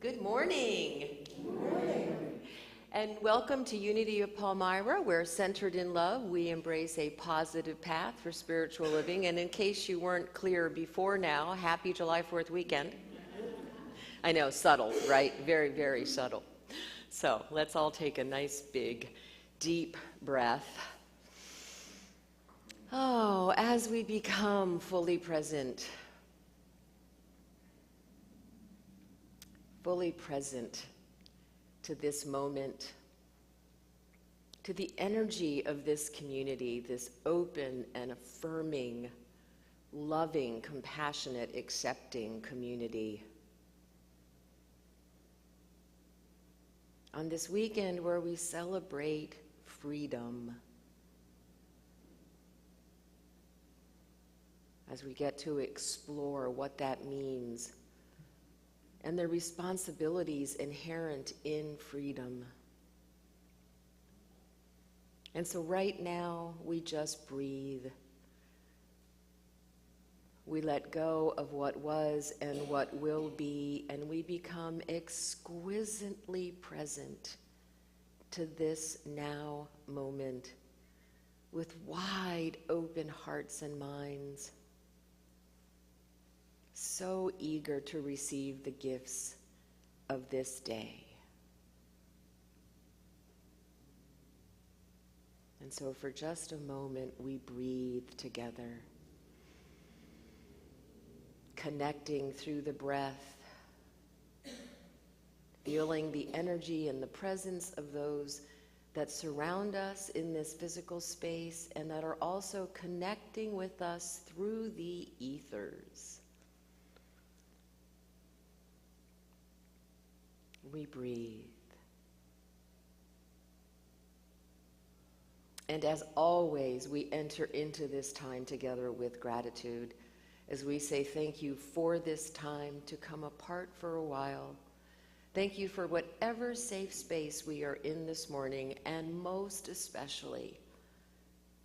Good morning. Good morning. And welcome to Unity of Palmyra, where centered in love, we embrace a positive path for spiritual living. And in case you weren't clear before now, happy July 4th weekend. I know, subtle, right? Very, very subtle. So let's all take a nice, big, deep breath. Oh, as we become fully present to this moment, to the energy of this community, this open and affirming, loving, compassionate, accepting community. On this weekend where we celebrate freedom, as we get to explore what that means and the responsibilities inherent in freedom. And so right now, we just breathe. We let go of what was and what will be, and we become exquisitely present to this now moment with wide open hearts and minds, so eager to receive the gifts of this day. And so for just a moment, we breathe together, connecting through the breath, feeling the energy and the presence of those that surround us in this physical space and that are also connecting with us through the ethers. We breathe. And as always, we enter into this time together with gratitude as we say thank you for this time to come apart for a while. Thank you for whatever safe space we are in this morning, and most especially,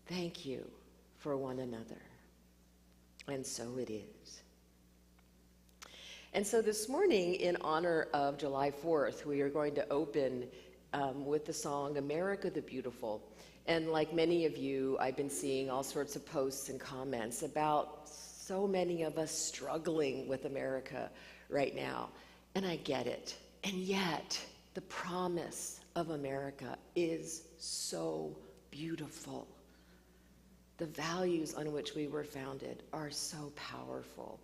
thank you for one another. And so it is. And so this morning, in honor of July 4th, we are going to open with the song America the Beautiful. And like many of you, I've been seeing all sorts of posts and comments about so many of us struggling with America right now. And I get it. And yet, the promise of America is so beautiful. The values on which we were founded are so powerful.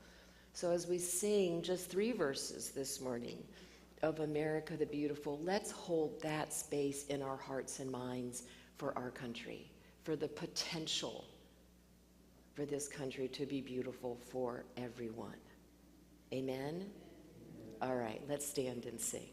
So as we sing just 3 verses this morning of America the Beautiful, let's hold that space in our hearts and minds for our country, for the potential for this country to be beautiful for everyone. Amen? All right, let's stand and sing.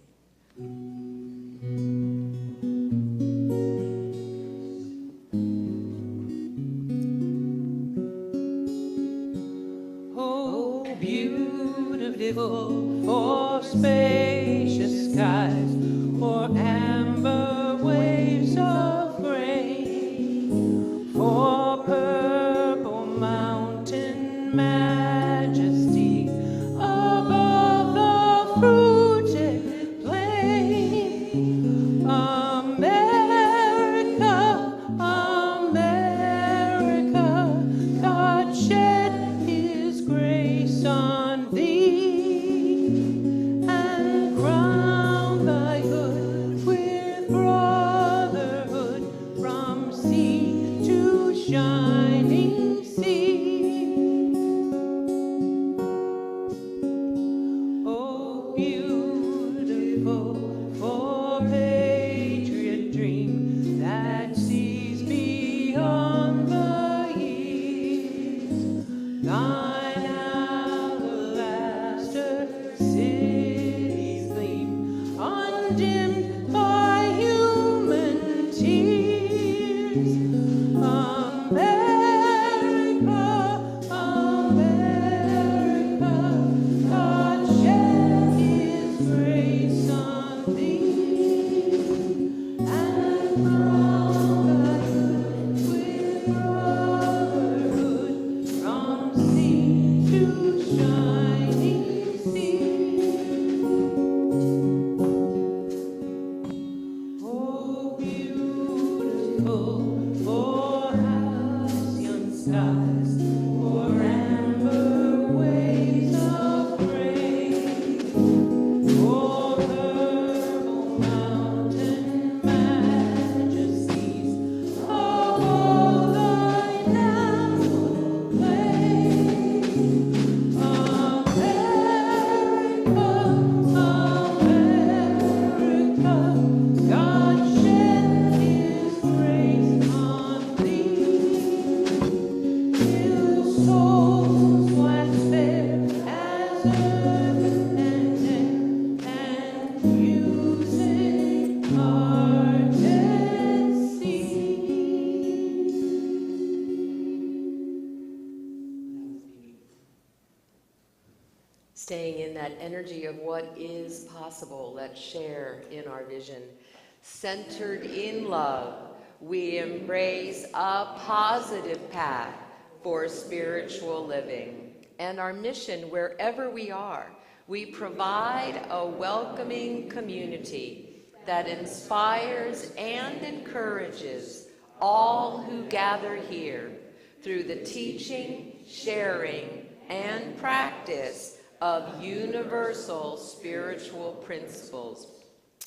Beautiful for spacious skies, for amber waves of grain, for purple mountain majesty above the fruited plain. America, America, God shed His grace on thee. Shining sea. staying in that energy of what is possible. Let's share in our vision. Centered in love, we embrace a positive path for spiritual living. And our mission, wherever we are, we provide a welcoming community that inspires and encourages all who gather here through the teaching, sharing, and practice of universal spiritual principles.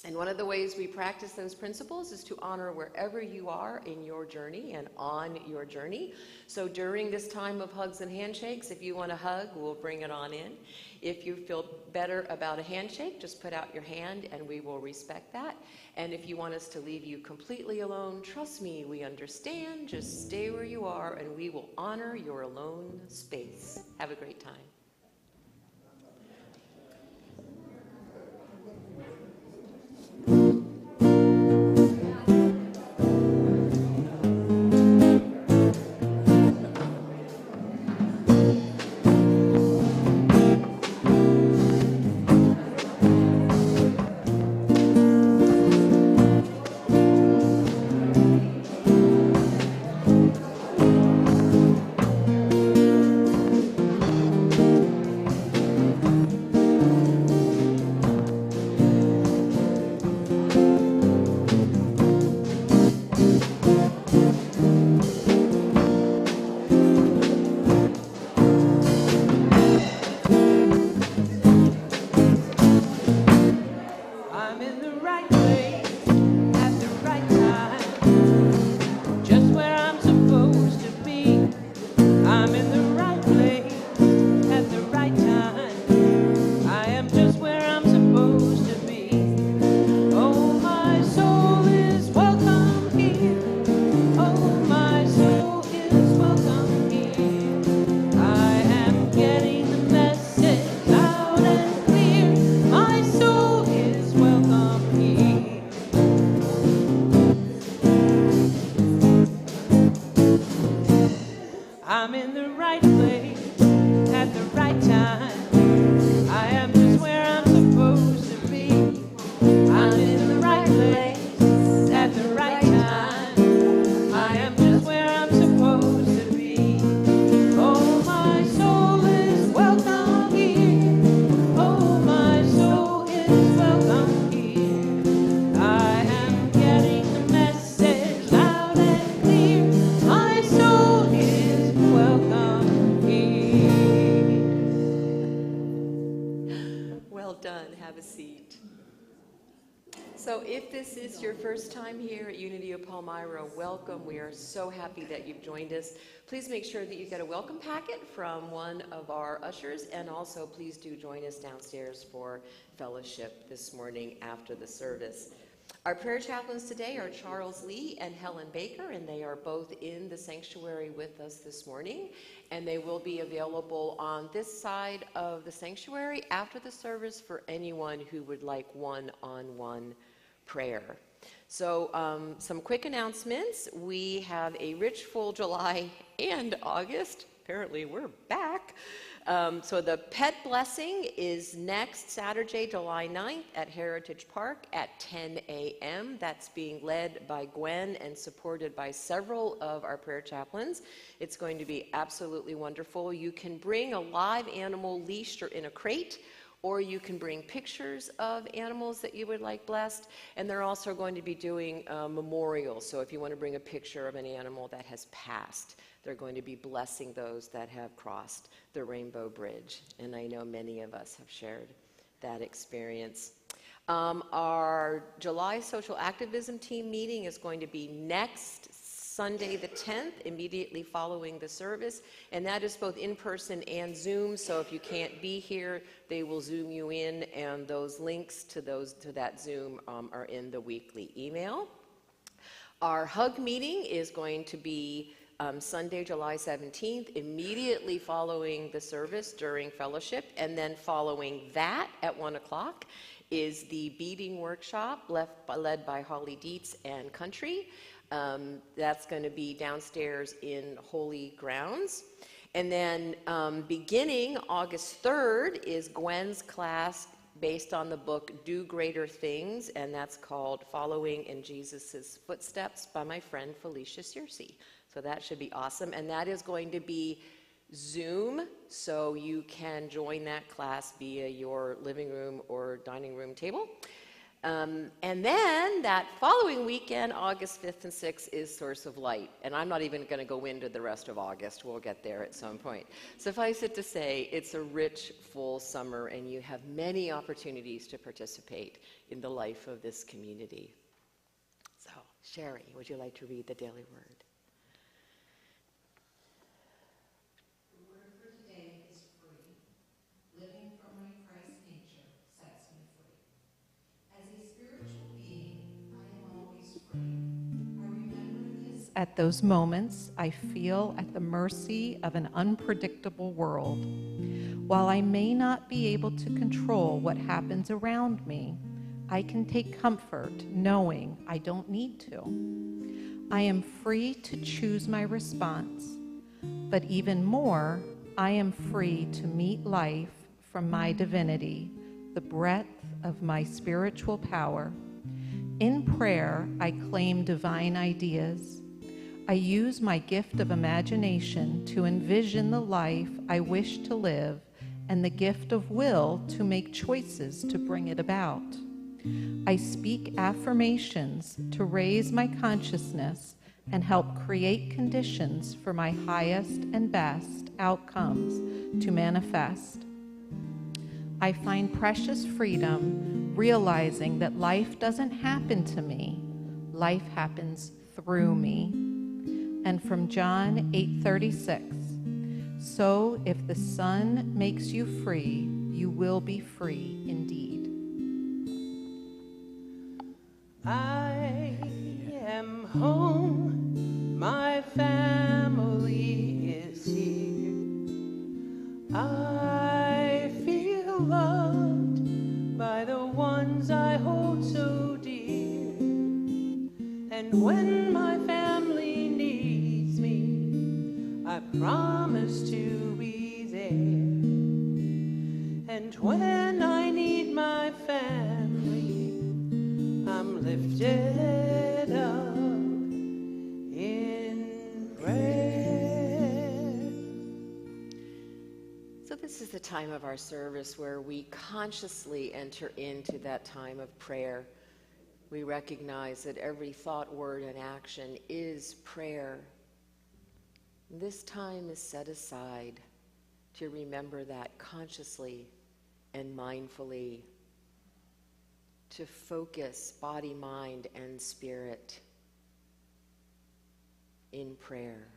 And one of the ways we practice those principles is to honor wherever you are in your journey and on your journey. So during this time of hugs and handshakes, if you want a hug, we'll bring it on in. If you feel better about a handshake, just put out your hand and we will respect that. And if you want us to leave you completely alone, trust me, we understand. Just stay where you are and we will honor your alone space. Have a great time. I'm in the right place at the right time. I am just where I'm supposed to be. I'm in the right place at the right time. I am just where I'm supposed to be. Oh, my soul is welcome here. Oh, my soul is welcome here. I am getting the message loud and clear. My soul is welcome here. Well done. Have a seat. So if this is your first time here at Unity of Palmyra, welcome. We are so happy that you've joined us. Please make sure that you get a welcome packet from one of our ushers, and also please do join us downstairs for fellowship this morning after the service. Our prayer chaplains today are Charles Lee and Helen Baker, and they are both in the sanctuary with us this morning, and they will be available on this side of the sanctuary after the service for anyone who would like one-on-one prayer. So some quick announcements. We have a rich, full July and August. Apparently we're back. So the pet blessing is next Saturday, July 9th at Heritage Park at 10 a.m. That's being led by Gwen and supported by several of our prayer chaplains. It's going to be absolutely wonderful. You can bring a live animal leashed or in a crate, or you can bring pictures of animals that you would like blessed. And they're also going to be doing memorials. So if you want to bring a picture of an animal that has passed, they're going to be blessing those that have crossed the Rainbow Bridge. And I know many of us have shared that experience. Our July social activism team meeting is going to be next Sunday the 10th, immediately following the service, and that is both in person and Zoom. So if you can't be here, they will Zoom you in, and those links to that Zoom are in the weekly email. Our hug meeting is going to be Sunday, July 17th, immediately following the service during fellowship, and then following that at 1 o'clock is the beading workshop led by Holly Dietz and Country. That's going to be downstairs in Holy Grounds. And then beginning August 3rd is Gwen's class based on the book Do Greater Things, and that's called Following in Jesus' Footsteps by my friend Felicia Searcy. So that should be awesome. And that is going to be Zoom, so you can join that class via your living room or dining room table. And then that following weekend, August 5th and 6th, is Source of Light. And I'm not even going to go into the rest of August. We'll get there at some point. Suffice it to say, it's a rich, full summer, and you have many opportunities to participate in the life of this community. So, Sherry, would you like to read the daily word? The word for today is free. Living from my Christ nature sets me free. As a spiritual being, I am always free. I remember this at those moments I feel at the mercy of an unpredictable world. While I may not be able to control what happens around me, I can take comfort knowing I don't need to. I am free to choose my response, but even more, I am free to meet life from my divinity, the breadth of my spiritual power. In prayer, I claim divine ideas. I use my gift of imagination to envision the life I wish to live and the gift of will to make choices to bring it about. I speak affirmations to raise my consciousness and help create conditions for my highest and best outcomes to manifest. I find precious freedom realizing that life doesn't happen to me, life happens through me. And from John 8:36, so if the Son makes you free, you will be free indeed. I am home, my family is here. I feel loved by the ones I hold so dear. And when my family needs me, I promise to be there. And when I need my family, I'm lifted up in prayer. So this is the time of our service where we consciously enter into that time of prayer. We recognize that every thought, word, and action is prayer. This time is set aside to remember that consciously and mindfully, to focus body, mind, and spirit in prayer,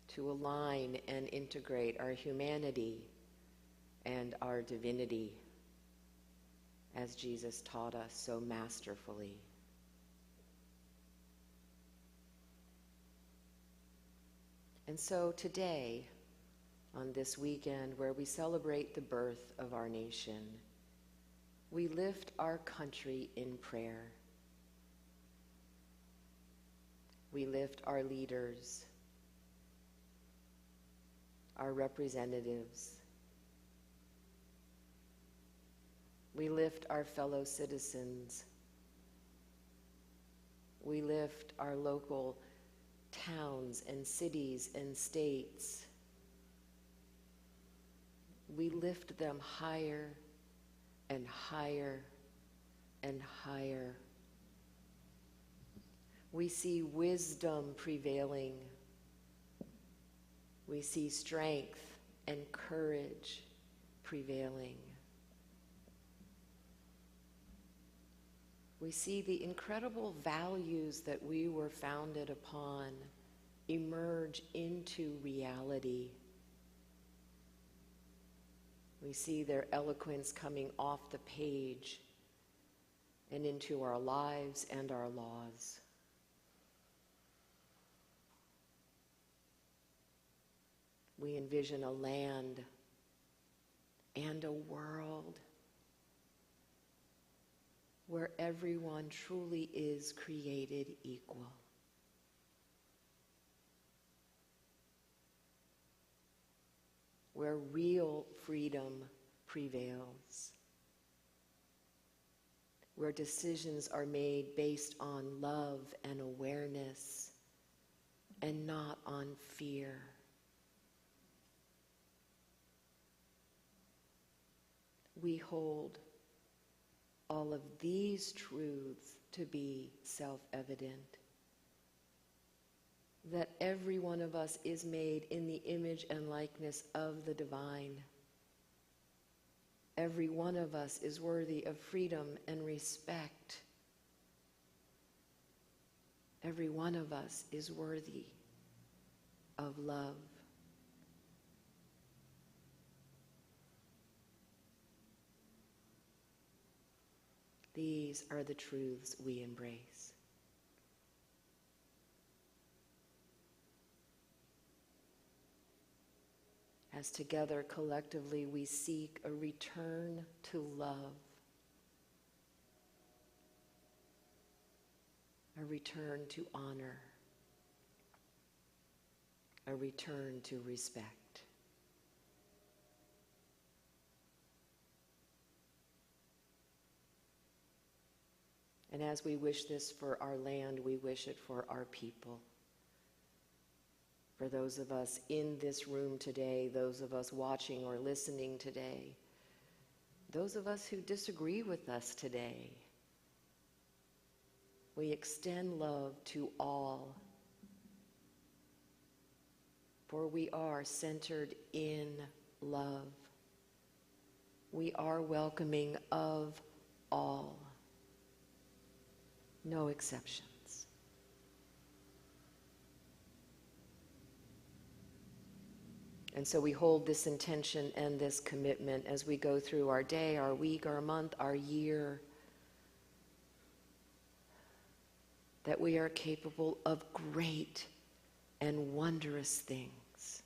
to align and integrate our humanity and our divinity as Jesus taught us so masterfully. And so today, on this weekend where we celebrate the birth of our nation, we lift our country in prayer. We lift our leaders, our representatives. We lift our fellow citizens. We lift our local towns and cities and states. We lift them higher and higher and higher. We see wisdom prevailing. We see strength and courage prevailing. We see the incredible values that we were founded upon emerge into reality. We see their eloquence coming off the page and into our lives and our laws. We envision a land and a world where everyone truly is created equal. where real freedom prevails, where decisions are made based on love and awareness and not on fear. We hold all of these truths to be self-evident, that every one of us is made in the image and likeness of the divine. Every one of us is worthy of freedom and respect. Every one of us is worthy of love. These are the truths we embrace. As together, collectively, we seek a return to love, a return to honor, a return to respect. And as we wish this for our land, we wish it for our people. For those of us in this room today, those of us watching or listening today, those of us who disagree with us today, we extend love to all, for we are centered in love. We are welcoming of all, no exceptions. And so we hold this intention and this commitment as we go through our day, our week, our month, our year, that we are capable of great and wondrous things.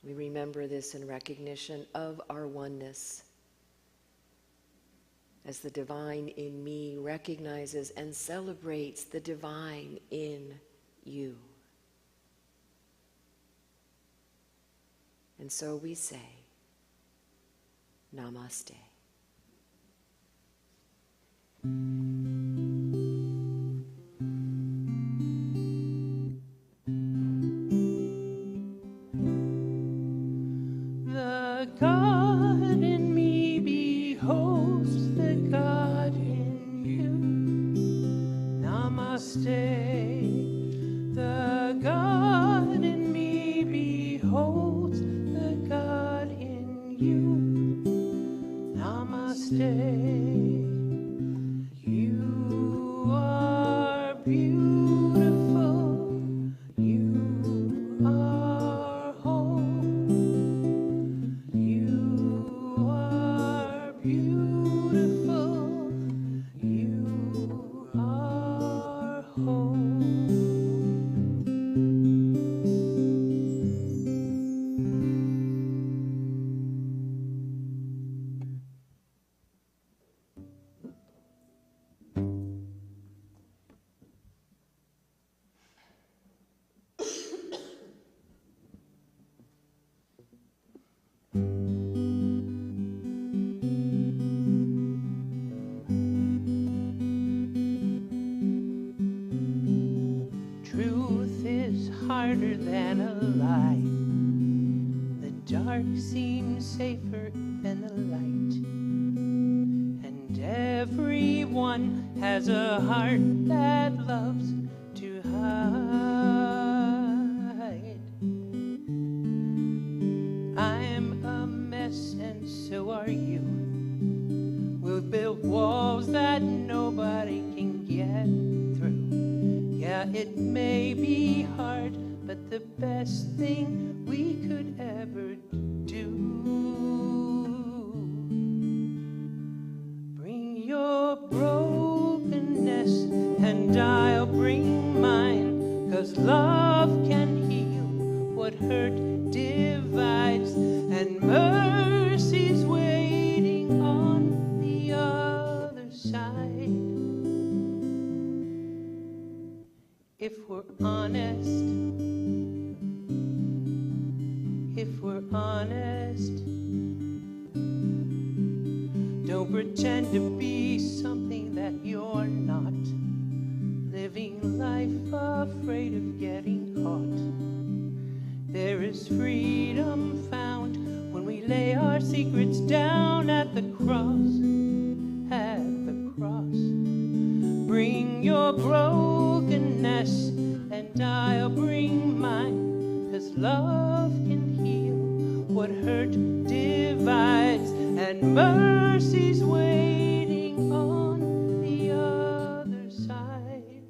We remember this in recognition of our oneness, as the divine in me recognizes and celebrates the divine in you. And so we say, Namaste. The God in me beholds the God in you. Namaste. The God in me beholds the God in you. Namaste. You are beautiful. You are whole. You are beautiful. You are whole. Truth is harder than a lie. The dark seems safer than the light. And everyone has a heart that loves to hide. I'm a mess and so are you. We'll build walls that nobody can get through. Yeah, it may be hard, but the best thing we could ever do. Bring your brokenness and I'll bring mine, 'cause love can heal what hurt divides, and mercy's waiting on the other side. If we're honest, don't pretend to be something that you're not. Living life afraid of getting caught. There is freedom found when we lay our secrets down at the cross, at the cross. Bring your brokenness and I'll bring mine, 'cause love can heal what hurt divides, and mercy's waiting on the other side.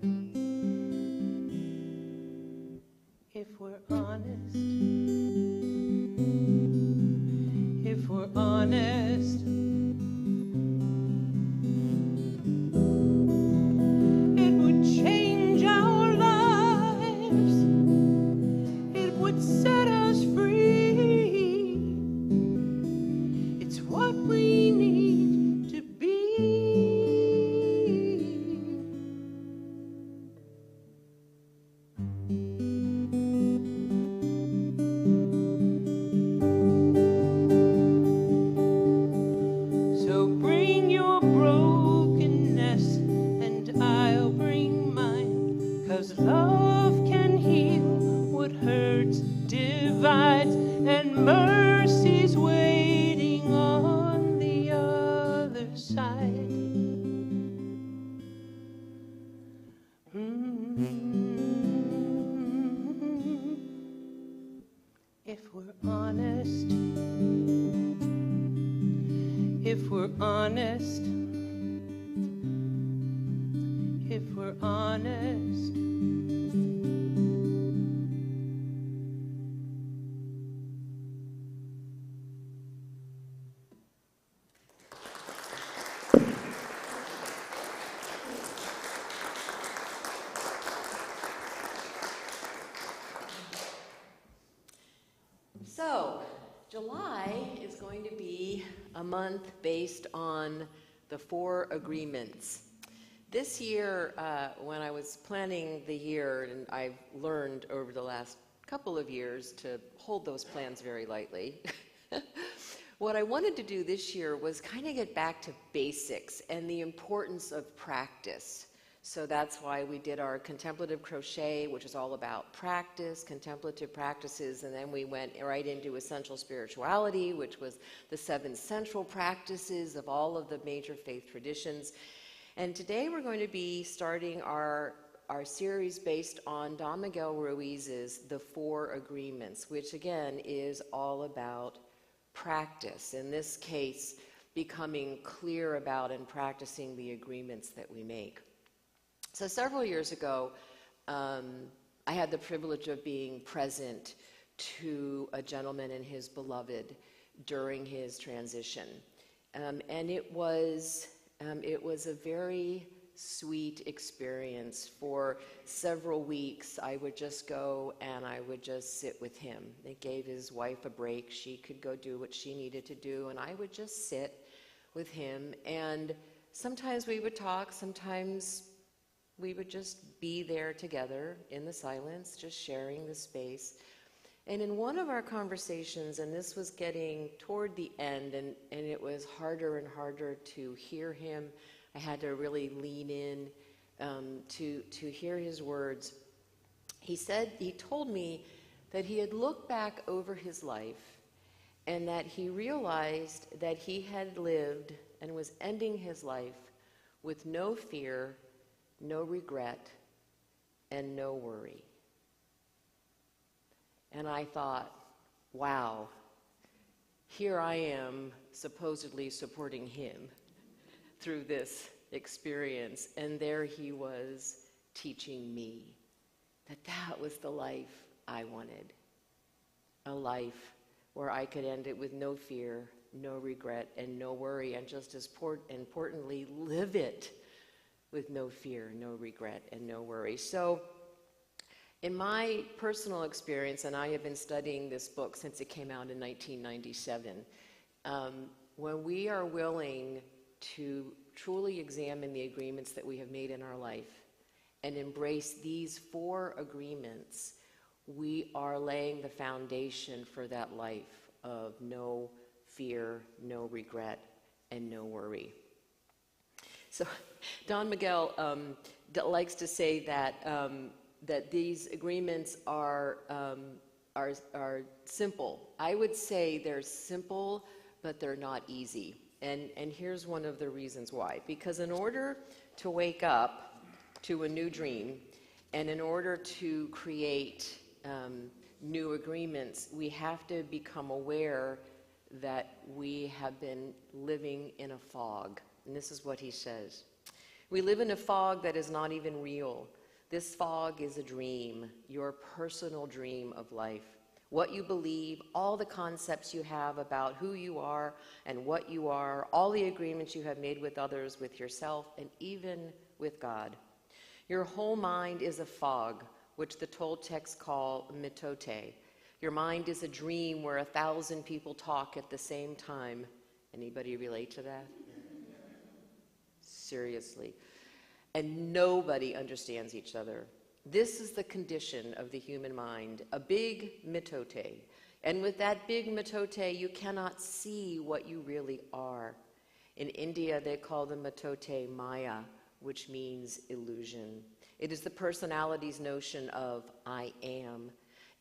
If we're honest, it would change our lives, it would set us free. It's what we need to be. So bring your brokenness and I'll bring mine, 'cause love can heal what hurts divides, and mercy's waiting on the other side. If we're honest, if we're honest, if we're honest. So, July is going to be a month based on the 4 agreements. This year, when I was planning the year, and I've learned over the last couple of years to hold those plans very lightly, what I wanted to do this year was kind of get back to basics and the importance of practice. So that's why we did our contemplative crochet, which is all about practice, contemplative practices, and then we went right into essential spirituality, which was the 7 central practices of all of the major faith traditions. And today we're going to be starting our series based on Don Miguel Ruiz's The 4 Agreements, which again is all about practice. In this case, becoming clear about and practicing the agreements that we make. So several years ago, I had the privilege of being present to a gentleman and his beloved during his transition. And it was a very sweet experience. For several weeks, I would just go and I would just sit with him. It gave his wife a break. She could go do what she needed to do, and I would just sit with him. And sometimes we would talk, sometimes we would just be there together in the silence, just sharing the space. And in one of our conversations, and this was getting toward the end, and it was harder and harder to hear him, I had to really lean in to hear his words. He told me that he had looked back over his life and that he realized that he had lived and was ending his life with no fear, no regret, and no worry. And I thought, wow, here I am supposedly supporting him through this experience, and there he was teaching me that was the life I wanted. A life where I could end it with no fear, no regret, and no worry, and just as importantly, live it with no fear, no regret, and no worry. So in my personal experience, and I have been studying this book since it came out in 1997, when we are willing to truly examine the agreements that we have made in our life and embrace these 4 agreements, we are laying the foundation for that life of no fear, no regret, and no worry. So Don Miguel likes to say that that these agreements are simple. I would say they're simple, but they're not easy. And here's one of the reasons why. Because in order to wake up to a new dream, and in order to create new agreements, we have to become aware that we have been living in a fog. And this is what he says. We live in a fog that is not even real. This fog is a dream, your personal dream of life. What you believe, all the concepts you have about who you are and what you are, all the agreements you have made with others, with yourself, and even with God. Your whole mind is a fog, which the Toltecs call mitote. Your mind is a dream where 1,000 people talk at the same time. Anybody relate to that? Seriously. And nobody understands each other. This is the condition of the human mind, a big mitote. And with that big mitote, you cannot see what you really are. In India, they call the mitote Maya, which means illusion. It is the personality's notion of I am.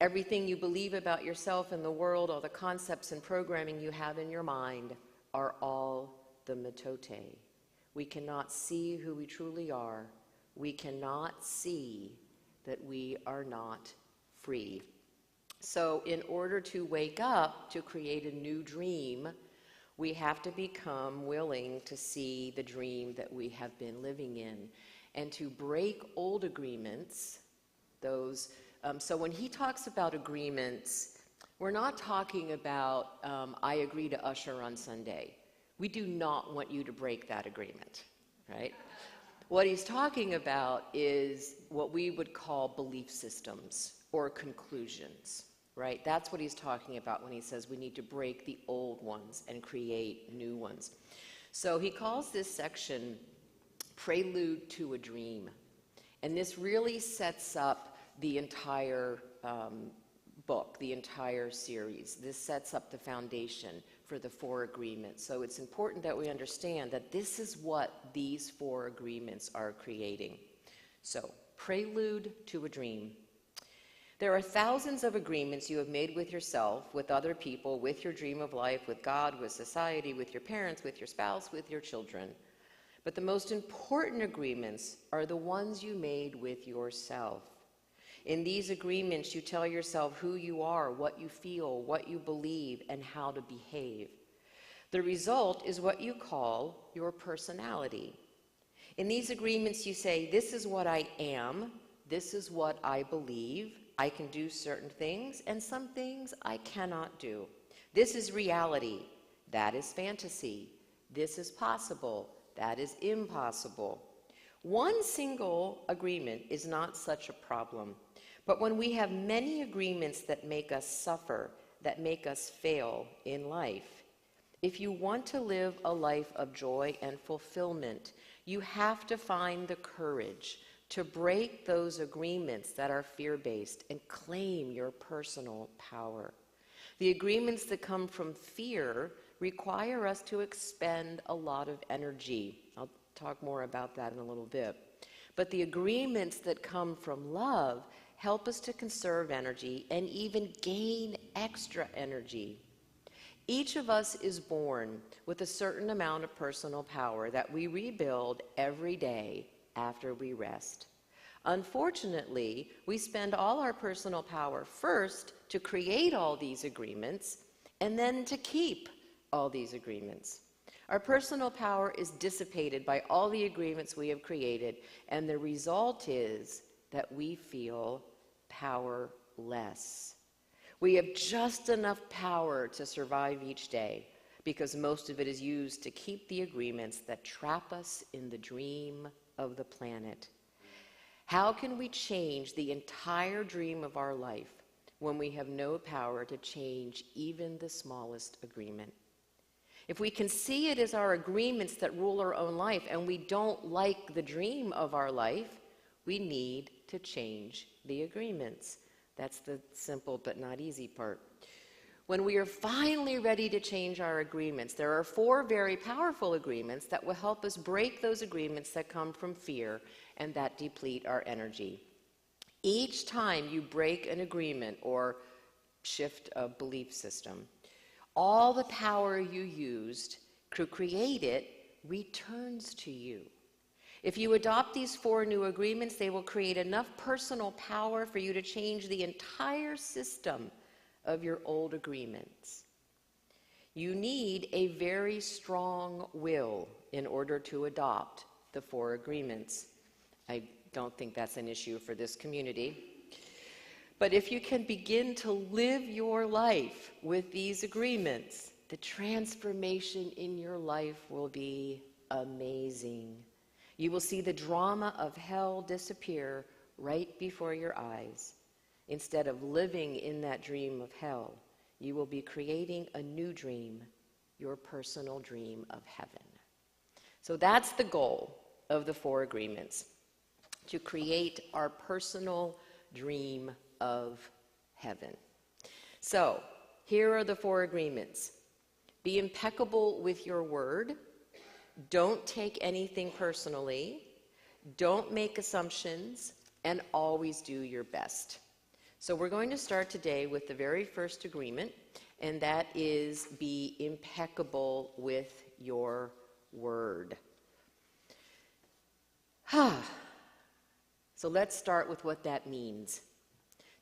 Everything you believe about yourself and the world, all the concepts and programming you have in your mind are all the mitote. We cannot see who we truly are. We cannot see that we are not free. So in order to wake up, to create a new dream, we have to become willing to see the dream that we have been living in and to break old agreements, those. So when he talks about agreements, we're not talking about, I agree to usher on Sunday. We do not want you to break that agreement, right? What he's talking about is what we would call belief systems or conclusions, right? That's what he's talking about when he says we need to break the old ones and create new ones. So he calls this section Prelude to a Dream. And this really sets up the entire book, the entire series. This sets up the foundation for the 4 agreements. So it's important that we understand that this is what these 4 agreements are creating. So, prelude to a dream. There are thousands of agreements you have made with yourself, with other people, with your dream of life, with God, with society, with your parents, with your spouse, with your children. But the most important agreements are the ones you made with yourself. In these agreements, you tell yourself who you are, what you feel, what you believe, and how to behave. The result is what you call your personality. In these agreements, you say, this is what I am, this is what I believe, I can do certain things, and some things I cannot do. This is reality, that is fantasy. This is possible, that is impossible. One single agreement is not such a problem. But when we have many agreements that make us suffer, that make us fail in life, if you want to live a life of joy and fulfillment, you have to find the courage to break those agreements that are fear-based and claim your personal power. The agreements that come from fear require us to expend a lot of energy. I'll talk more about that in a little bit. But the agreements that come from love help us to conserve energy and even gain extra energy. Each of us is born with a certain amount of personal power that we rebuild every day after we rest. Unfortunately, we spend all our personal power first to create all these agreements and then to keep all these agreements. Our personal power is dissipated by all the agreements we have created, and the result is that we feel powerless. We have just enough power to survive each day because most of it is used to keep the agreements that trap us in the dream of the planet. How can we change the entire dream of our life when we have no power to change even the smallest agreement? If we can see it as our agreements that rule our own life and we don't like the dream of our life, we need to change the agreements. That's the simple but not easy part. When we are finally ready to change our agreements, there are 4 very powerful agreements that will help us break those agreements that come from fear and that deplete our energy. Each time you break an agreement or shift a belief system, all the power you used to create it returns to you. If you adopt these 4 new agreements, they will create enough personal power for you to change the entire system of your old agreements. You need a very strong will in order to adopt the 4 agreements. I don't think that's an issue for this community. But if you can begin to live your life with these agreements, the transformation in your life will be amazing. You will see the drama of hell disappear right before your eyes. Instead of living in that dream of hell, you will be creating a new dream, your personal dream of heaven. So that's the goal of the 4 agreements, to create our personal dream of heaven. So here are the 4 agreements. Be impeccable with your word. Don't take anything personally. Don't make assumptions, and always do your best. So we're going to start today with the very first agreement, and that is be impeccable with your word. So let's start with what that means.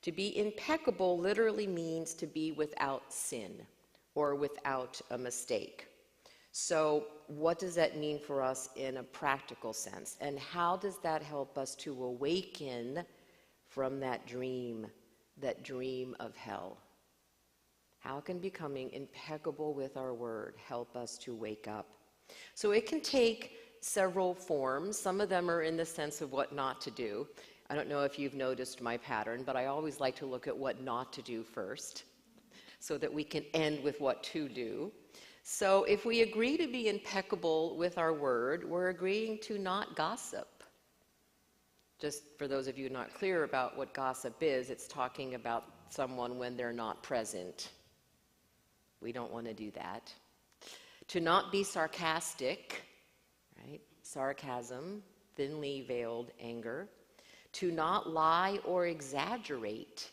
To be impeccable literally means to be without sin or without a mistake. So what does that mean for us in a practical sense? And how does that help us to awaken from that dream of hell? How can becoming impeccable with our word help us to wake up? So it can take several forms. Some of them are in the sense of what not to do. I don't know if you've noticed my pattern, but I always like to look at what not to do first so that we can end with what to do. So if we agree to be impeccable with our word, we're agreeing to not gossip. Just for those of you not clear about what gossip is, it's talking about someone when they're not present. We don't want to do that. To not be sarcastic, right? Sarcasm, thinly veiled anger. To not lie or exaggerate.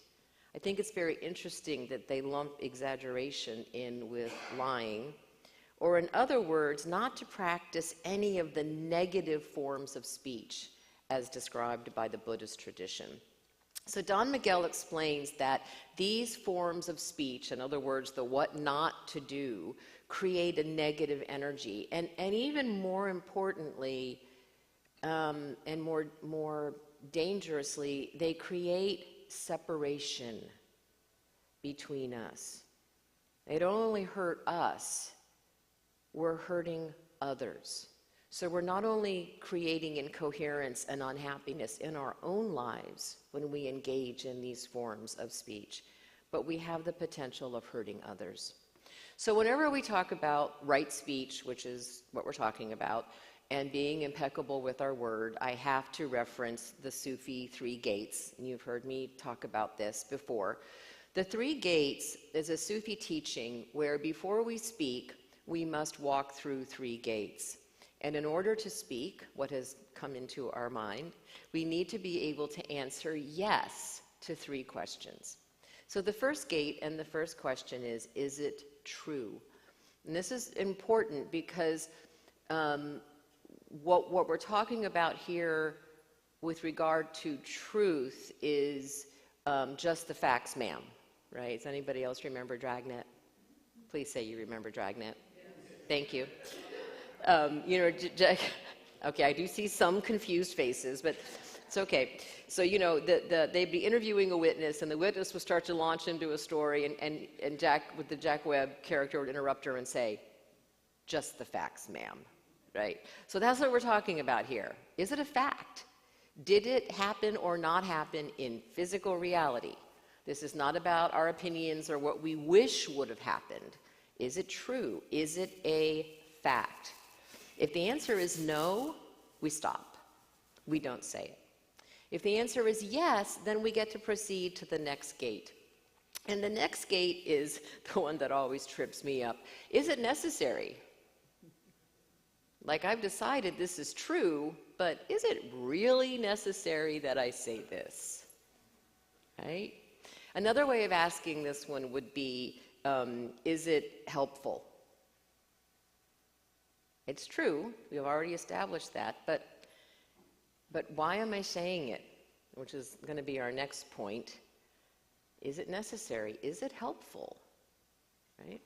I think it's very interesting that they lump exaggeration in with lying. Or in other words, not to practice any of the negative forms of speech as described by the Buddhist tradition. So Don Miguel explains that these forms of speech, in other words, the what not to do, create a negative energy. And even more importantly, and more dangerously, they create separation between us. They don't only hurt us, we're hurting others. So we're not only creating incoherence and unhappiness in our own lives when we engage in these forms of speech, but we have the potential of hurting others. So whenever we talk about right speech, which is what we're talking about, and being impeccable with our word, I have to reference the Sufi 3 gates. And you've heard me talk about this before. The 3 gates is a Sufi teaching where before we speak, we must walk through 3 gates. And in order to speak what has come into our mind, we need to be able to answer yes to 3 questions. So the first gate and the first question is it true? And this is important because what we're talking about here with regard to truth is just the facts, ma'am, right? Does anybody else remember Dragnet? Please say you remember Dragnet. Thank you. Okay, I do see some confused faces, but it's okay. So, they'd be interviewing a witness, and the witness would start to launch into a story, and Jack, with the Jack Webb character, would interrupt her and say, just the facts, ma'am, right? So that's what we're talking about here. Is it a fact? Did it happen or not happen in physical reality? This is not about our opinions or what we wish would have happened. Is it true? Is it a fact? If the answer is no, we stop. We don't say it. If the answer is yes, then we get to proceed to the next gate. And the next gate is the one that always trips me up. Is it necessary? Like, I've decided this is true, but is it really necessary that I say this? Right? Another way of asking this one would be, is it helpful? It's true, we've already established that, but why am I saying it? Which is going to be our next point. Is it necessary? Is it helpful? Right?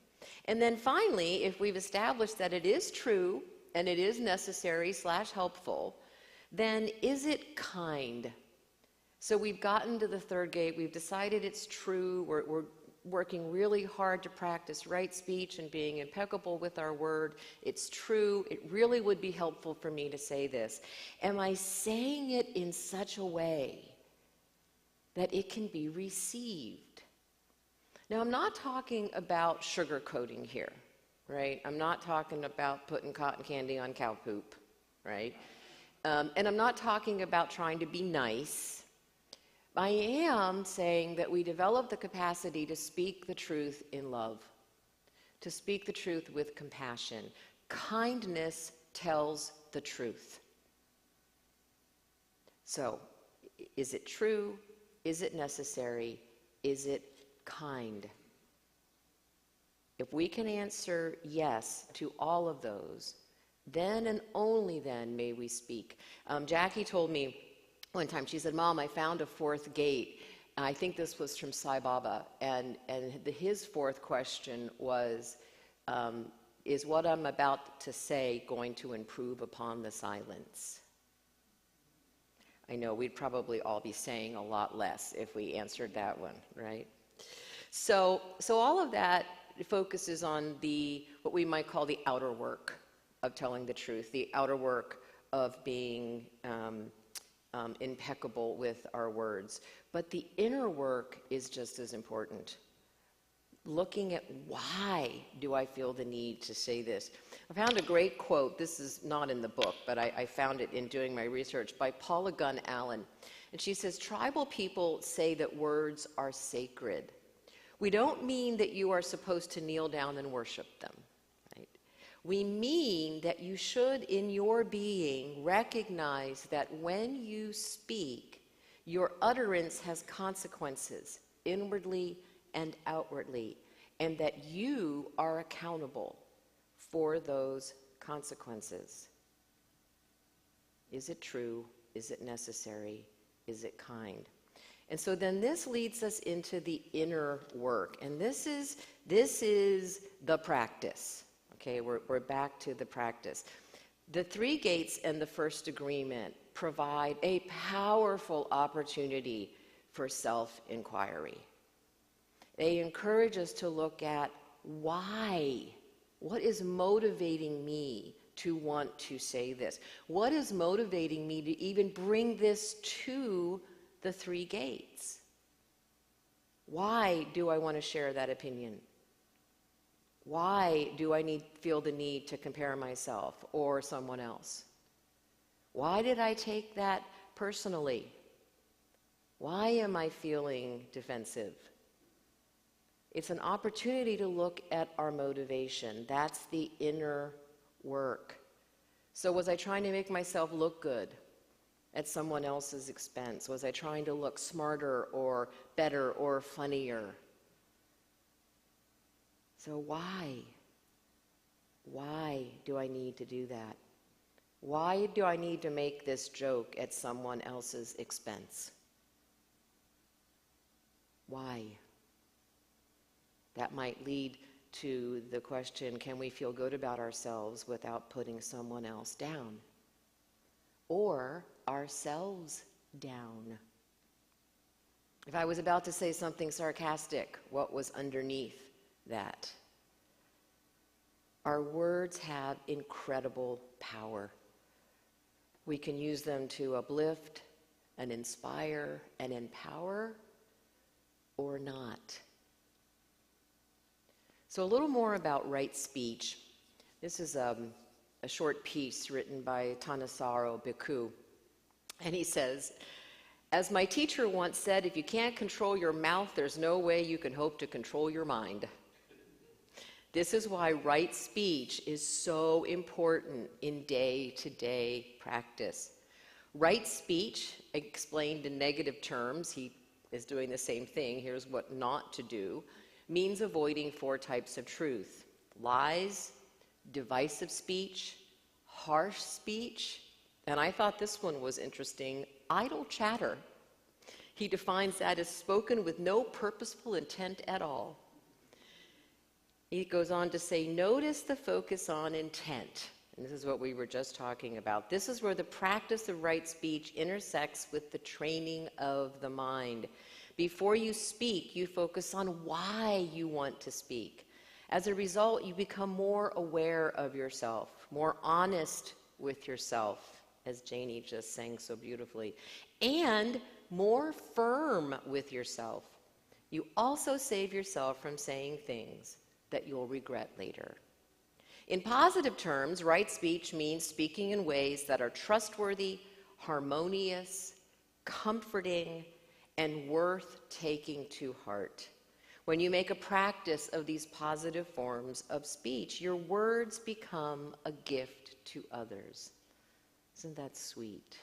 And then finally, if we've established that it is true and it is necessary / helpful, then is it kind? So we've gotten to the third gate, we've decided it's true, we're working really hard to practice right speech and being impeccable with our word. It's true, it really would be helpful for me to say this. Am I saying it in such a way that it can be received? Now, I'm not talking about sugarcoating here, right? I'm not talking about putting cotton candy on cow poop, right? And I'm not talking about trying to be nice. I am saying that we develop the capacity to speak the truth in love, to speak the truth with compassion. Kindness tells the truth. So, is it true? Is it necessary? Is it kind? If we can answer yes to all of those, then and only then may we speak. Jackie told me one time, she said, "Mom, I found a fourth gate." I think this was from Sai Baba, and his fourth question was, is what I'm about to say going to improve upon the silence? I know we'd probably all be saying a lot less if we answered that one, right? So all of that focuses on what we might call the outer work of telling the truth, the outer work of being impeccable with our words. But the inner work is just as important. Looking at why do I feel the need to say this? I found a great quote. This is not in the book, but I found it in doing my research by Paula Gunn Allen. And she says, tribal people say that words are sacred. We don't mean that you are supposed to kneel down and worship them. We mean that you should, in your being, recognize that when you speak, your utterance has consequences, inwardly and outwardly, and that you are accountable for those consequences. Is it true? Is it necessary? Is it kind? And so then this leads us into the inner work, and this is the practice. Okay, we're back to the practice. The three gates and the first agreement provide a powerful opportunity for self-inquiry. They encourage us to look at why. What is motivating me to want to say this? What is motivating me to even bring this to the three gates? Why do I want to share that opinion? Why do I feel the need to compare myself or someone else? Why did I take that personally? Why am I feeling defensive? It's an opportunity to look at our motivation. That's the inner work. So was I trying to make myself look good at someone else's expense? Was I trying to look smarter or better or funnier? So why? Why do I need to do that? Why do I need to make this joke at someone else's expense? Why? That might lead to the question, can we feel good about ourselves without putting someone else down? Or ourselves down? If I was about to say something sarcastic, what was underneath that? Our words have incredible power. We can use them to uplift and inspire and empower, or not. So a little more about right speech. This is a short piece written by Thanissaro Bhikkhu. And he says, As my teacher once said, if you can't control your mouth, there's no way you can hope to control your mind. This is why right speech is so important in day-to-day practice. Right speech, explained in negative terms, he is doing the same thing, here's what not to do, means avoiding 4 types of truth: lies, divisive speech, harsh speech, and I thought this one was interesting, idle chatter. He defines that as spoken with no purposeful intent at all. He goes on to say, notice the focus on intent. And this is what we were just talking about. This is where the practice of right speech intersects with the training of the mind. Before you speak, you focus on why you want to speak. As a result, you become more aware of yourself, more honest with yourself, as Janie just sang so beautifully, and more firm with yourself. You also save yourself from saying things that you'll regret later. In positive terms, right speech means speaking in ways that are trustworthy, harmonious, comforting, and worth taking to heart. When you make a practice of these positive forms of speech, your words become a gift to others. Isn't that sweet?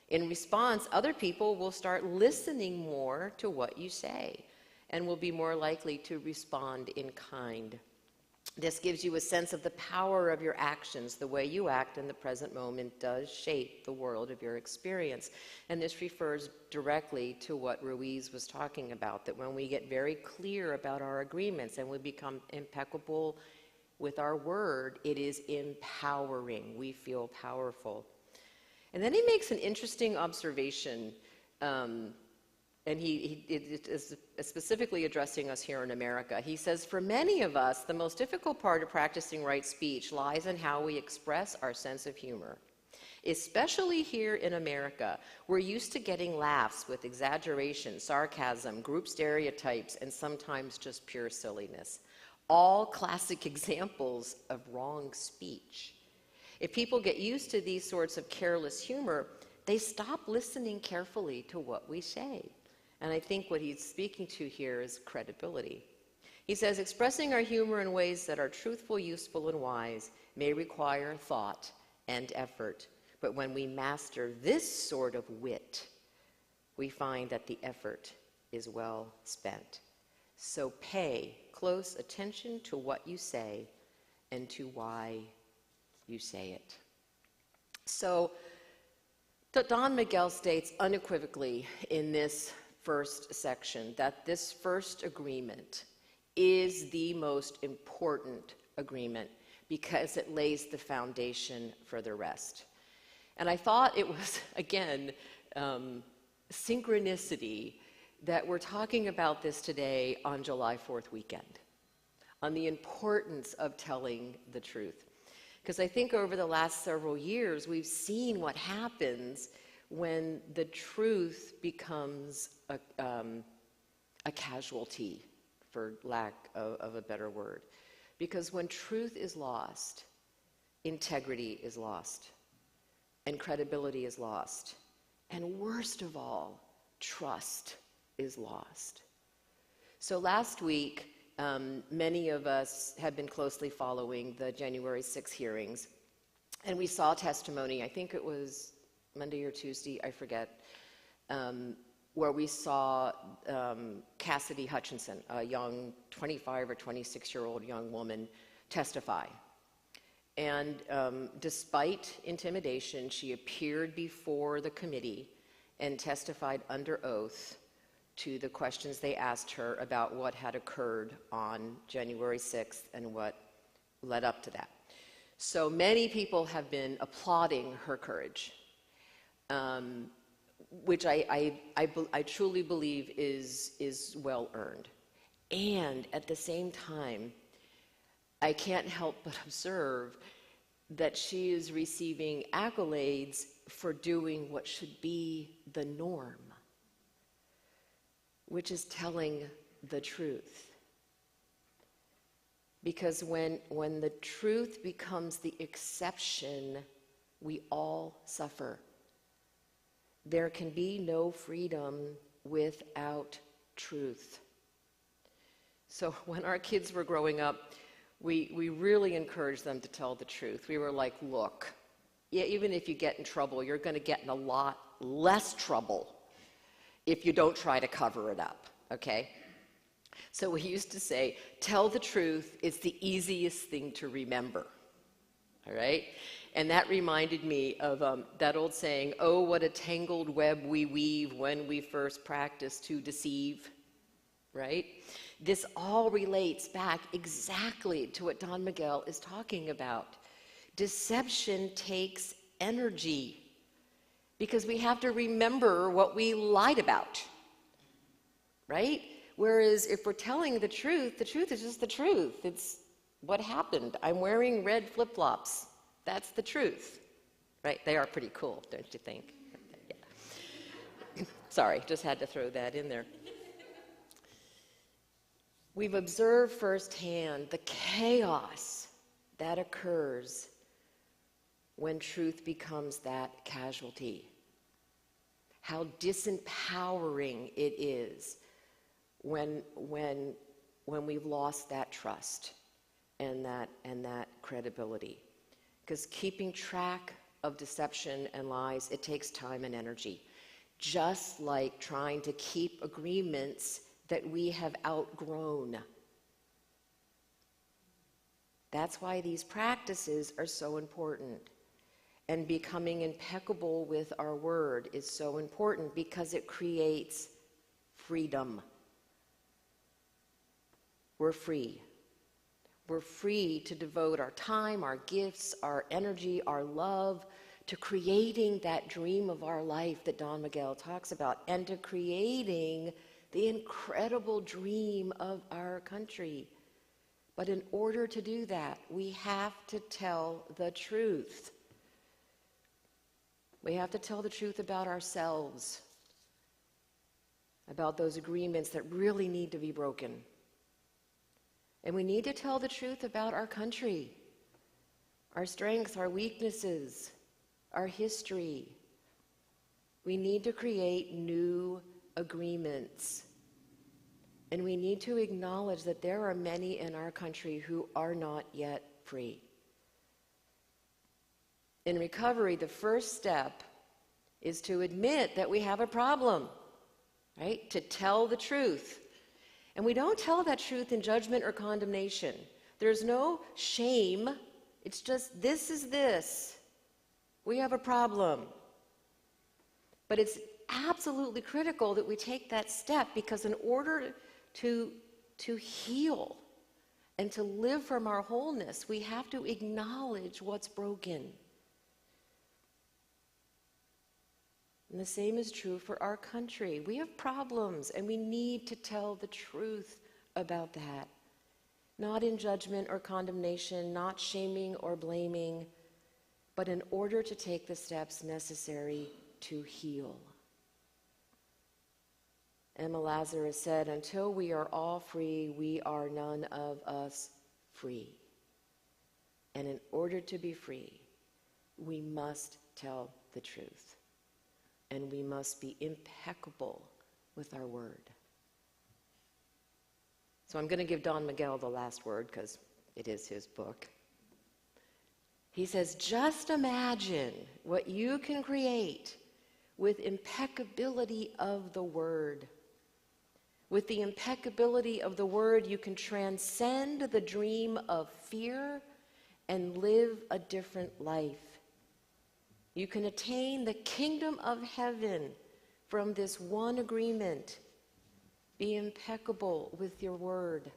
In response, other people will start listening more to what you say and will be more likely to respond in kind. This gives you a sense of the power of your actions. The way you act in the present moment does shape the world of your experience. And this refers directly to what Ruiz was talking about, that when we get very clear about our agreements and we become impeccable with our word, it is empowering. We feel powerful. And then he makes an interesting observation, and he is specifically addressing us here in America. He says, for many of us, the most difficult part of practicing right speech lies in how we express our sense of humor. Especially here in America, we're used to getting laughs with exaggeration, sarcasm, group stereotypes, and sometimes just pure silliness. All classic examples of wrong speech. If people get used to these sorts of careless humor, they stop listening carefully to what we say. And I think what he's speaking to here is credibility. He says, expressing our humor in ways that are truthful, useful, and wise may require thought and effort. But when we master this sort of wit, we find that the effort is well spent. So pay close attention to what you say and to why you say it. So Don Miguel states unequivocally in this first section that this first agreement is the most important agreement because it lays the foundation for the rest. And I thought it was, again, synchronicity that we're talking about this today on July 4th weekend, on the importance of telling the truth. Because I think over the last several years, we've seen what happens when the truth becomes a casualty, for lack of a better word. Because when truth is lost, integrity is lost, and credibility is lost. And worst of all, trust is lost. So last week, many of us have been closely following the January 6 hearings, and we saw testimony, I think it was Monday or Tuesday, I forget, where we saw Cassidy Hutchinson, a young 25 or 26-year-old young woman, testify. And despite intimidation, she appeared before the committee and testified under oath to the questions they asked her about what had occurred on January 6th and what led up to that. So many people have been applauding her courage, which I truly believe is well earned. And at the same time, I can't help but observe that she is receiving accolades for doing what should be the norm, which is telling the truth. Because when the truth becomes the exception, we all suffer. there can be no freedom without truth. So when our kids were growing up, we really encouraged them to tell the truth. We were like, look, yeah, even if you get in trouble, you're going to get in a lot less trouble if you don't try to cover it up, okay? So we used to say, tell the truth, it's the easiest thing to remember, all right? And that reminded me of that old saying, oh, what a tangled web we weave when we first practice to deceive, right? This all relates back exactly to what Don Miguel is talking about. Deception takes energy because we have to remember what we lied about, right? Whereas if we're telling the truth is just the truth. It's what happened. I'm wearing red flip-flops. That's the truth, right? They are pretty cool, don't you think? Yeah. Sorry, just had to throw that in there. We've observed firsthand the chaos that occurs when truth becomes that casualty. How disempowering it is when we've lost that trust and that credibility. Because keeping track of deception and lies, it takes time and energy. Just like trying to keep agreements that we have outgrown. That's why these practices are so important. And becoming impeccable with our word is so important because it creates freedom. We're free. We're free to devote our time, our gifts, our energy, our love to creating that dream of our life that Don Miguel talks about, and to creating the incredible dream of our country. But in order to do that, we have to tell the truth. We have to tell the truth about ourselves, about those agreements that really need to be broken. And we need to tell the truth about our country, our strengths, our weaknesses, our history. We need to create new agreements. And we need to acknowledge that there are many in our country who are not yet free. In recovery, the first step is to admit that we have a problem, right? To tell the truth. And we don't tell that truth in judgment or condemnation. There's no shame. It's just, this is this. We have a problem. But it's absolutely critical that we take that step, because in order to heal and to live from our wholeness, we have to acknowledge what's broken. And the same is true for our country. We have problems, and we need to tell the truth about that. Not in judgment or condemnation, not shaming or blaming, but in order to take the steps necessary to heal. Emma Lazarus said, until we are all free, we are none of us free. And in order to be free, we must tell the truth. And we must be impeccable with our word. So I'm going to give Don Miguel the last word because it is his book. He says, just imagine what you can create with impeccability of the word. With the impeccability of the word, you can transcend the dream of fear and live a different life. You can attain the kingdom of heaven from this one agreement. Be impeccable with your word.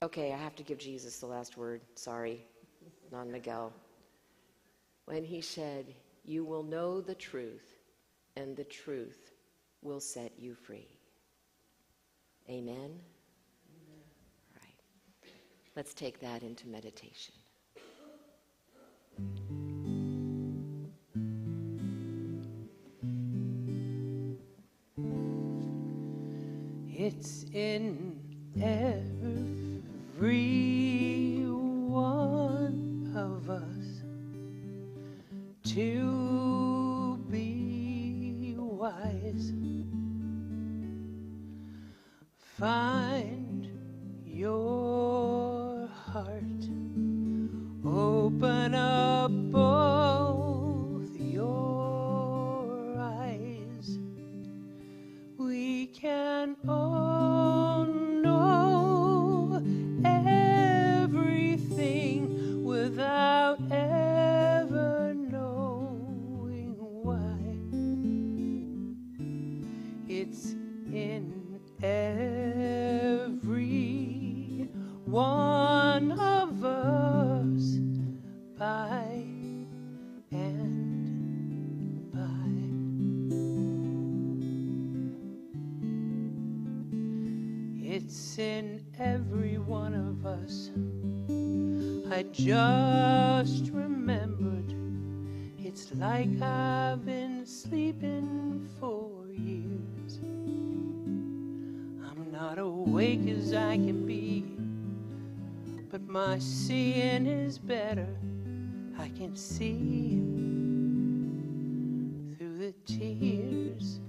Okay, I have to give Jesus the last word. Sorry, Don Miguel. When he said, you will know the truth, and the truth will set you free. Amen? Amen. All right. Let's take that into meditation. It's in every one of us to be Find your heart, open up both your eyes. We can all know everything without ever knowing why. It's in every one of us, by and by. It's in every one of us. I just remembered, it's like I've been sleeping for years. I'm not awake as I can be, but my seeing is better. I can see through the tears.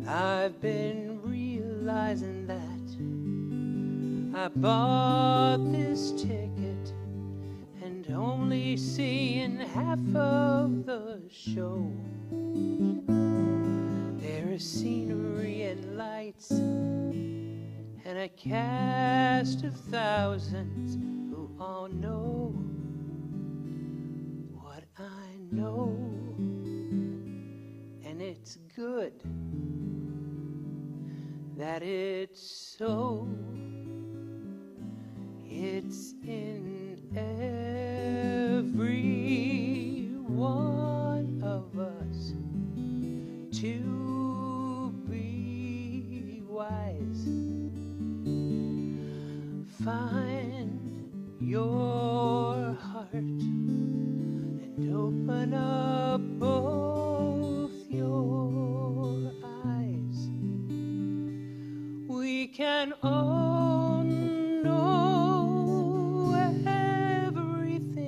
I've been realizing that I bought this ticket and only seeing half of the show. There is scenery and lights and a cast of thousands who all know what I know, and it's good that it's so. It's in every one of us to be wise. Find your heart and open up both your eyes. We can all know everything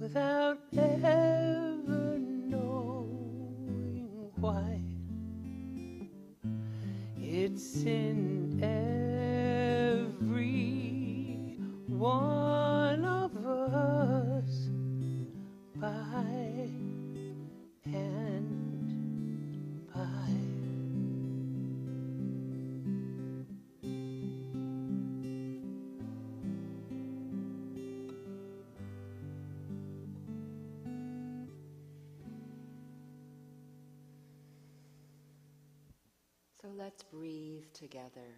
without ever knowing why. It's in every one of us, by and by. So let's breathe together.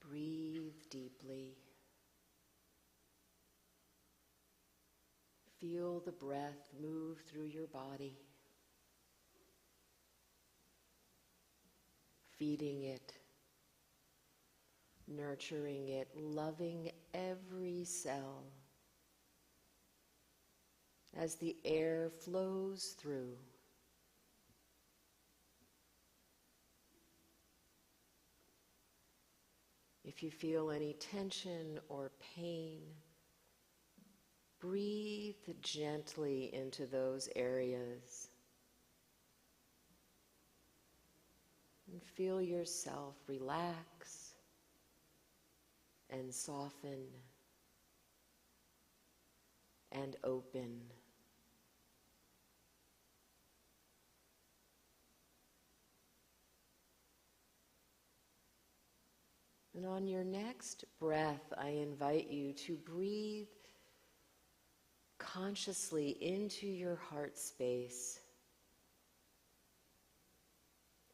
Breathe deeply. Feel the breath move through your body, feeding it, nurturing it, loving every cell. As the air flows through, if you feel any tension or pain, breathe gently into those areas and feel yourself relax and soften and open. And on your next breath, I invite you to breathe consciously into your heart space,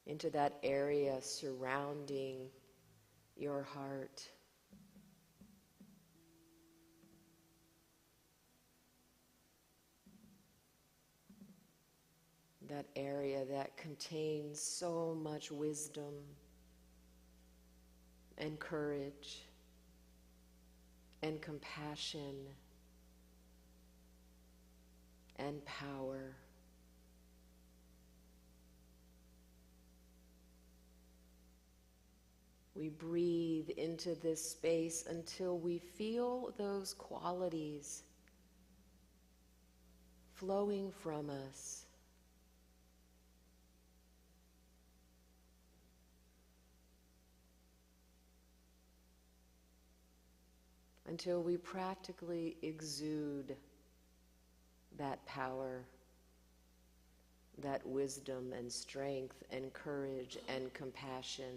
into that area surrounding your heart. That area that contains so much wisdom and courage and compassion and power. We breathe into this space until we feel those qualities flowing from us until we practically exude that power, that wisdom and strength and courage and compassion,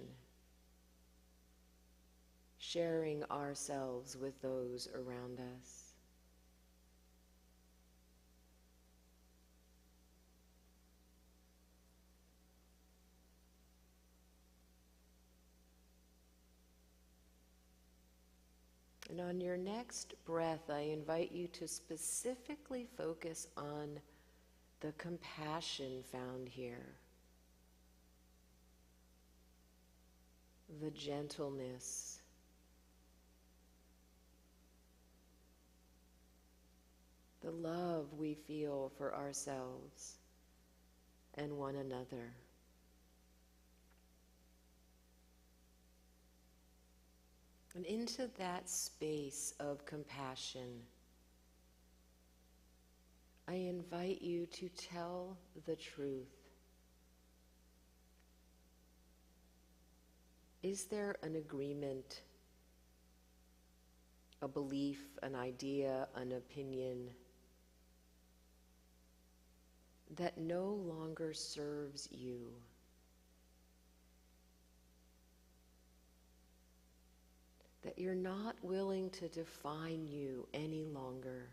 sharing ourselves with those around us. And on your next breath, I invite you to specifically focus on the compassion found here, the gentleness, the love we feel for ourselves and one another. And into that space of compassion, I invite you to tell the truth. Is there an agreement, a belief, an idea, an opinion that no longer serves you? That you're not willing to define you any longer?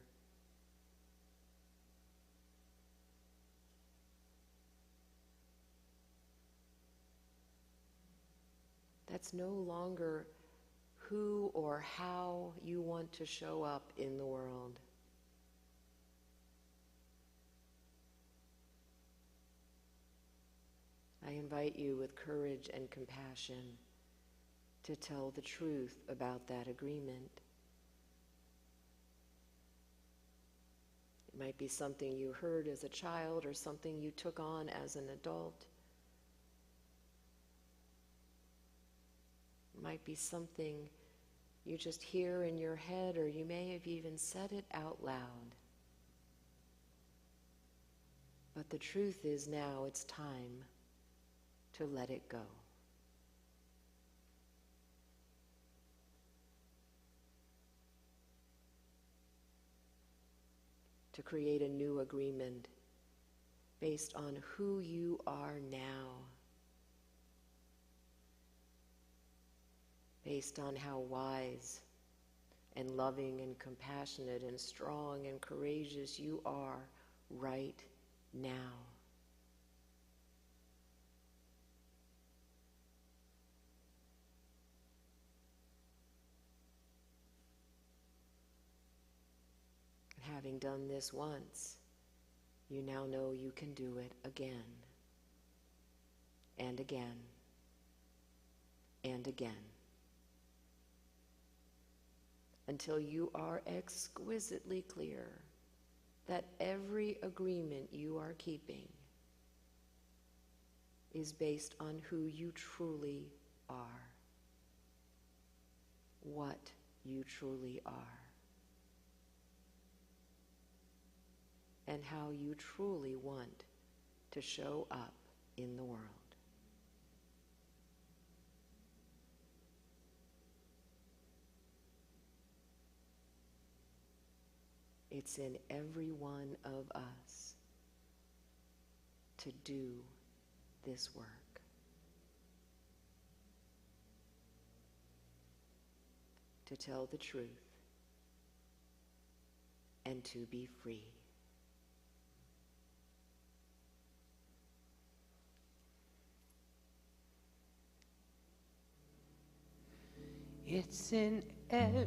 That's no longer who or how you want to show up in the world. I invite you with courage and compassion to tell the truth about that agreement. It might be something you heard as a child or something you took on as an adult. It might be something you just hear in your head, or you may have even said it out loud. But the truth is now it's time to let it go. To create a new agreement based on who you are now, based on how wise and loving and compassionate and strong and courageous you are right now. Having done this once, you now know you can do it again, and again, and again, until you are exquisitely clear that every agreement you are keeping is based on who you truly are, what you truly are, and how you truly want to show up in the world. It's in every one of us to do this work. To tell the truth and to be free. It's in every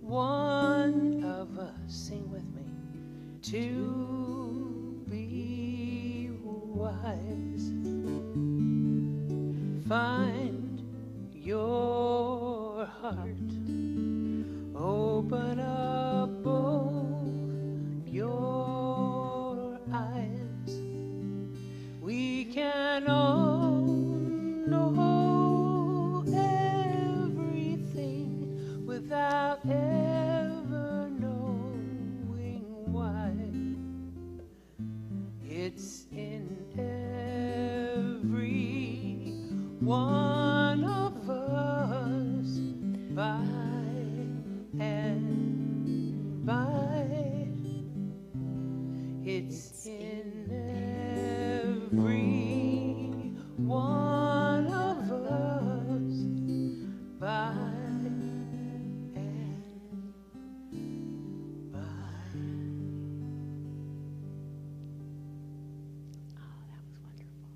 one of us, sing with me, to be wise. Find your heart, open up both your eyes. We can all know everything without ever knowing It's in every one of us, by and by. It's in every one of us, by and by. Oh, that was wonderful.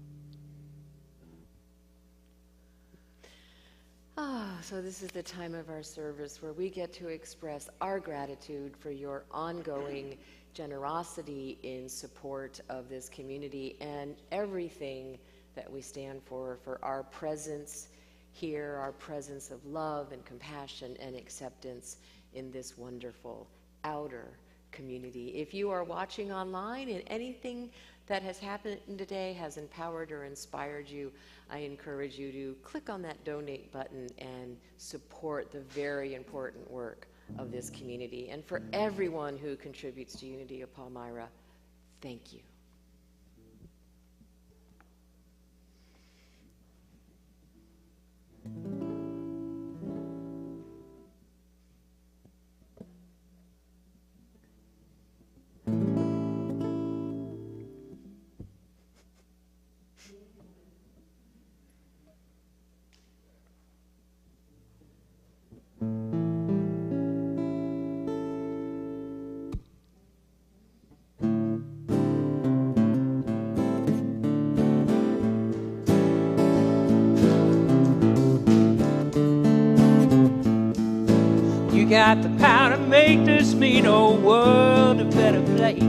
So this is the time of our service where we get to express our gratitude for your ongoing generosity in support of this community and everything that we stand for our presence here, our presence of love and compassion and acceptance in this wonderful outer community. If you are watching online and anything that has happened today has empowered or inspired you, I encourage you to click on that donate button and support the very important work of this community. And for everyone who contributes to Unity of Palmyra, thank you. You got the power to make this mean old world a better place.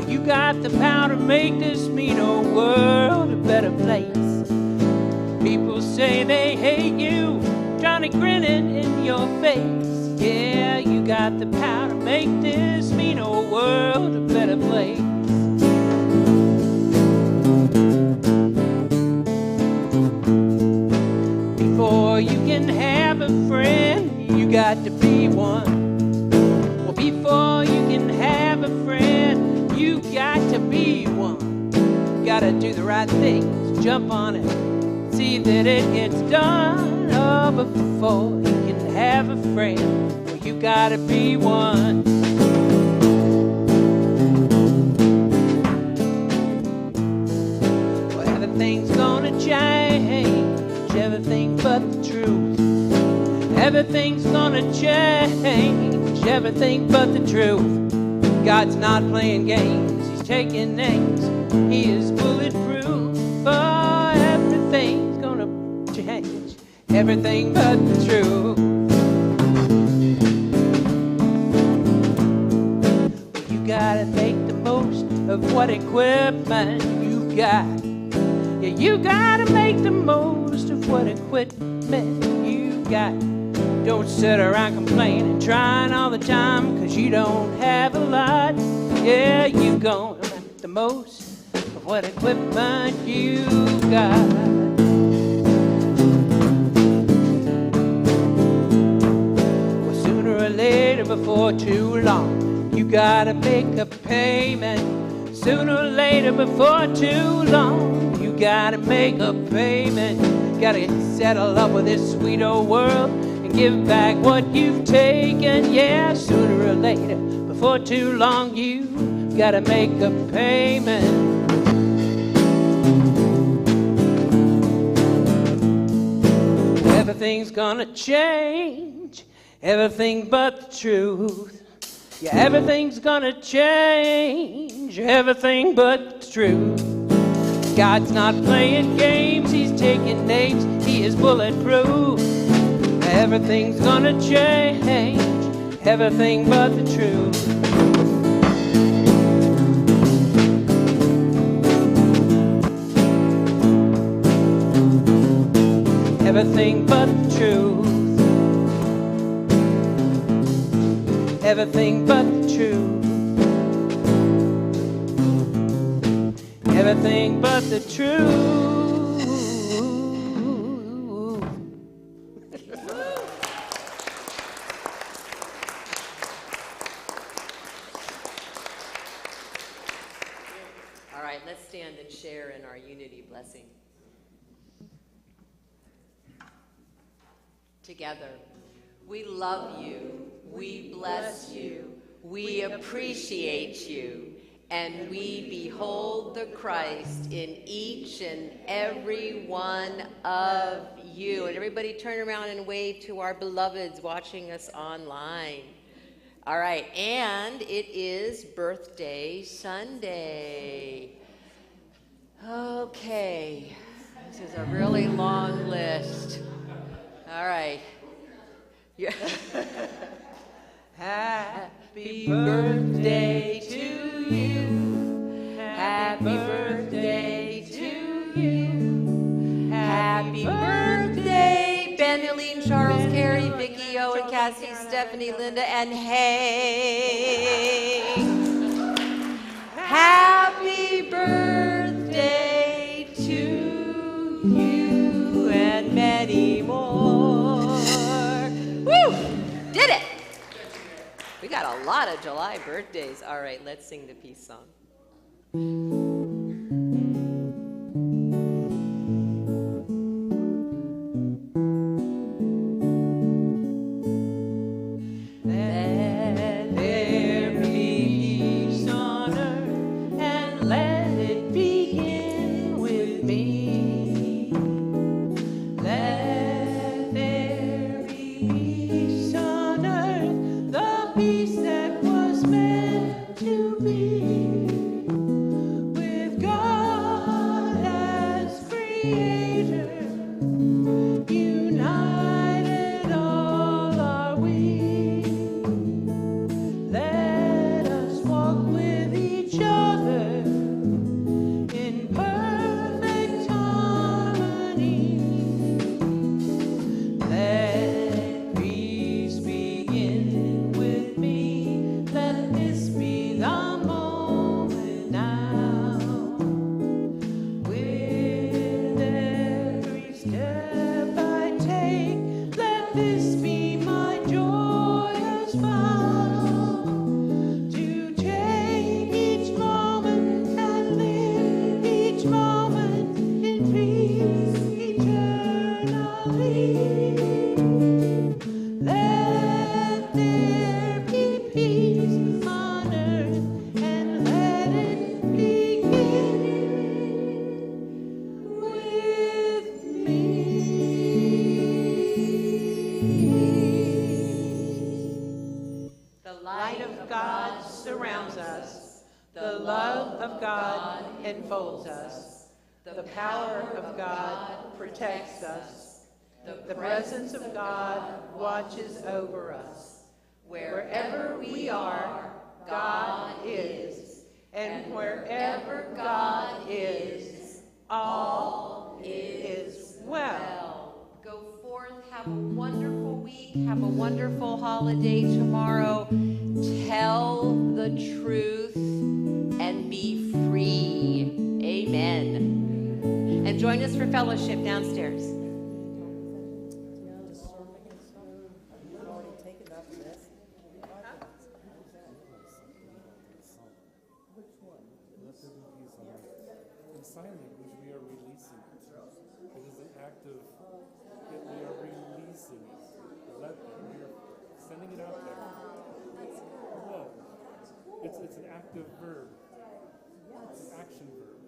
You got the power to make this mean old world a better place. People say they hate you, Johnny grinning in your face. Yeah, you got the power to make this mean old world a better place. Before you can have a friend, you got to be one. Well, before you can have a friend, you got to be one. You gotta do the right things, jump on it, see that it gets done. Oh, but before you can have a friend, well, you gotta be one. Well, everything's gonna change, everything but the truth. Everything's gonna change, everything but the truth. God's not playing games, he's taking names, he is bulletproof. Oh, everything's gonna change, everything but the truth. You gotta make the most of what equipment you got. Yeah, you gotta make the most of what equipment you got. Don't sit around complaining, trying all the time, 'cause you don't have a lot. Yeah, you gonna make the most of what equipment you got. Well, sooner or later, before too long, you gotta make a payment. Sooner or later, before too long, you gotta make a payment. Gotta settle up with this sweet old world, give back what you've taken. Yeah, sooner or later, before too long, you gotta make a payment. Everything's gonna change, everything but the truth. Yeah, everything's gonna change, everything but the truth. God's not playing games, he's taking names, he is bulletproof. Everything's gonna change, everything but the truth. Everything but the truth. Everything but the truth. Everything but the truth. right, let's stand and share in our unity blessing. Together, we love you, we bless you, we appreciate you, and we behold the Christ in each and every one of you. And everybody turn around and wave to our beloveds watching us online. All right, and it is Birthday Sunday. Okay, this is a really long list. All right. Yeah. Happy birthday to you. Happy birthday to you. Happy birthday, Ben, Helene, Charles, Carrie, Vicky, Owen, Cassie, Stephanie, Linda, and hey. Happy birthday to you and many more. Woo! Did it! We got a lot of July birthdays. All right, let's sing the peace song. Let there be peace on earth, and let it begin with me. Let there be peace on earth, the peace that was meant to be. With God as creator, united all are we. Let us walk with each other in perfect harmony. Let peace begin with me. Let this be the moment now. With every step I take, let this be my joyous vow. To take each moment and live each moment in peace eternally. Let there be peace on earth, and let it begin with me. The light of God surrounds us. The love of God enfolds us. The power of God protects us. The presence of God watches over us. Wherever we are, God is. And wherever God is, all is well. Go forth, have a wonderful week, have a wonderful holiday tomorrow. Tell the truth and be free. Amen. And join us for fellowship downstairs. Silent, which we are releasing. It is an act of that we are releasing it. Let them. We are sending it out there. Love. It's an active verb. It's an action verb.